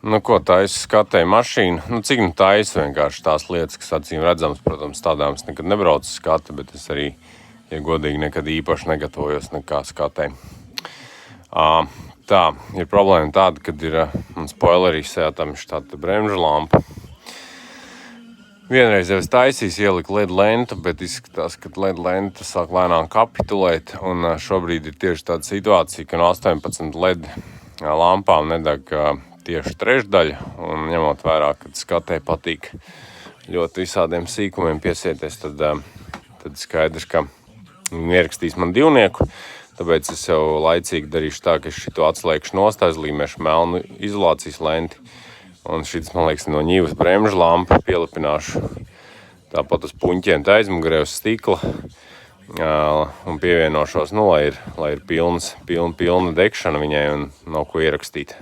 Nu, ko taisa skatēja mašīnu? Nu, cik nu taisa vienkārši tās lietas, kas acīm redzams, protams, tādām es nekad nebraucu skati, bet es arī, ja godīgi, nekad īpaši negatavojos nekā skatē. Tā, ir problēma tāda, kad ir man spoilerī sētam štāta bremžu lampa. Vienreiz jau es taisīju, ieliku LED lentu, bet izskatās, ka LED lenta sāk lēnām kapitulēt, un šobrīd ir tieši tāda situācija, ka no 18 LED lampām nedeg tieši trešdaļa, un ņemot vērā, kad skatē patīk ļoti visādiem sīkumiem piesieties, tad skaidrs, ka viņi ierakstīs man divnieku, tāpēc es jau laicīgi darīšu tā, ka es šito atslēgšu nost, aizlīmēšu melnu izolācijas lenti, un šis, man liekas, no ņīvas bremžu lampu pielipināšu tāpat uz puņķiem aizmugurē uz stikla, un pievienošos, lai ir pilna degšana viņai un nav ko ierakstīt.